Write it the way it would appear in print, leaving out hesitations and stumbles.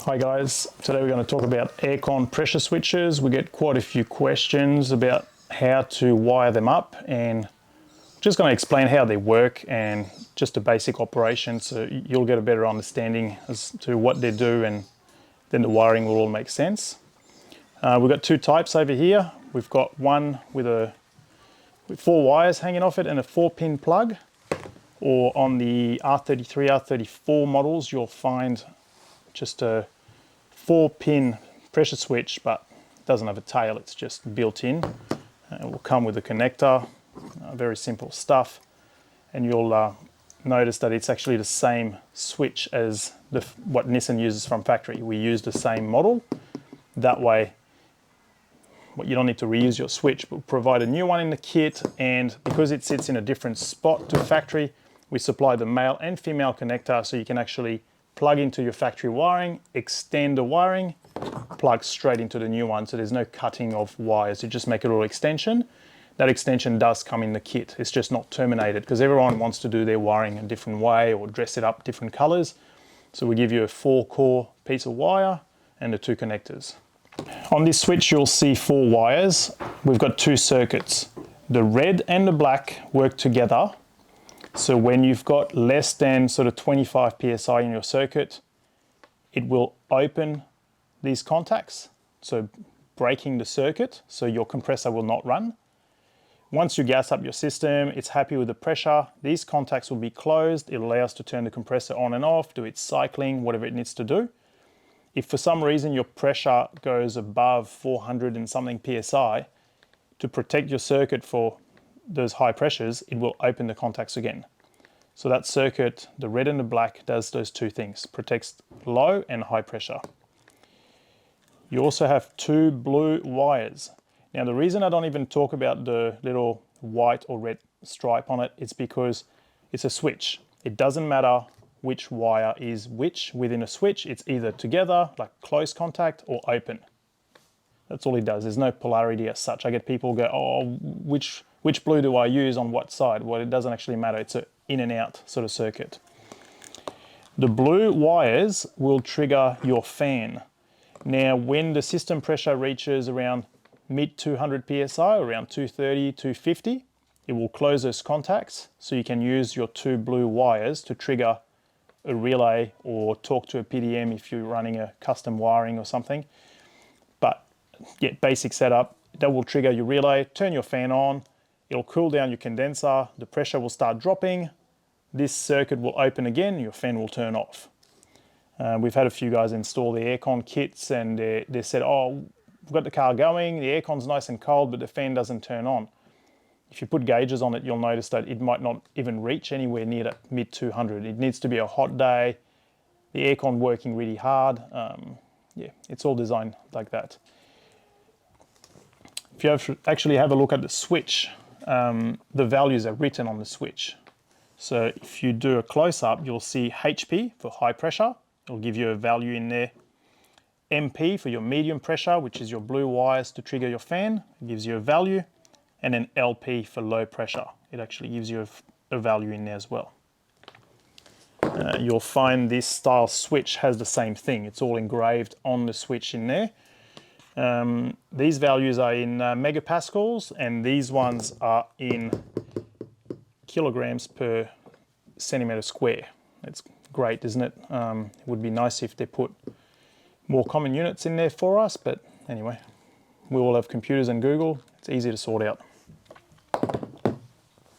Hi guys, today we're going to talk about aircon pressure switches. We get quite a few questions about how to wire them up, and just going to explain how they work and just a basic operation so you'll get a better understanding as to what they do, and then the wiring will all make sense. We've got two types over here. We've got one with 4 wires hanging off it and a 4-pin plug, or on the R33, R34 models you'll find just a 4-pin pressure switch, but it doesn't have a tail, it's just built in. It will come with a connector, very simple stuff, and you'll notice that it's actually the same switch as what Nissan uses from factory. We use the same model. That way you don't need to reuse your switch, but we'll provide a new one in the kit, and because it sits in a different spot to factory, we supply the male and female connector so you can actually plug into your factory wiring, extend the wiring, plug straight into the new one, so there's no cutting of wires. You just make a little extension. That extension does come in the kit. It's just not terminated because everyone wants to do their wiring a different way or dress it up different colors. So we give you a 4-core piece of wire and the 2 connectors. On this switch you'll see 4 wires. We've got 2 circuits. The red and the black work together. So when you've got less than sort of 25 psi in your circuit, it will open these contacts, so breaking the circuit, so your compressor will not run. Once you gas up your system, it's happy with the pressure, these contacts will be closed. It'll allow us to turn the compressor on and off, do its cycling, whatever it needs to do. If for some reason your pressure goes above 400 and something psi, to protect your circuit for those high pressures, it will open the contacts again. So that circuit, the red and the black, does those 2 things, protects low and high pressure. You also have 2 blue wires. Now the reason I don't even talk about the little white or red stripe on it, it's because it's a switch. It doesn't matter which wire is which within a switch, it's either together, like close contact, or open. That's all it does. There's no polarity as such. I get people go, oh, which blue do I use on what side? Well, it doesn't actually matter. It's an in and out sort of circuit. The blue wires will trigger your fan. Now, when the system pressure reaches around mid 200 psi, around 230, 250, it will close those contacts, so you can use your 2 blue wires to trigger a relay or talk to a PDM if you're running a custom wiring or something. But yeah, basic setup, that will trigger your relay, turn your fan on, it'll cool down your condenser, the pressure will start dropping, this circuit will open again, your fan will turn off. We've had a few guys install the aircon kits and they said, oh, we've got the car going, the aircon's nice and cold, but the fan doesn't turn on. If you put gauges on it, you'll notice that it might not even reach anywhere near that mid 200. It needs to be a hot day, the aircon working really hard. Yeah, it's all designed like that. If you actually have a look at the switch, the values are written on the switch. So if you do a close-up, you'll see HP for high pressure. It'll give you a value in there. MP for your medium pressure, which is your blue wires to trigger your fan. It gives you a value. And then LP for low pressure. It actually gives you a value in there as well. You'll find this style switch has the same thing. It's all engraved on the switch in there. These values are in megapascals, and these ones are in kilograms per centimeter square. It's great, isn't it? It would be nice if they put more common units in there for us, but anyway, we all have computers and Google. It's easy to sort out.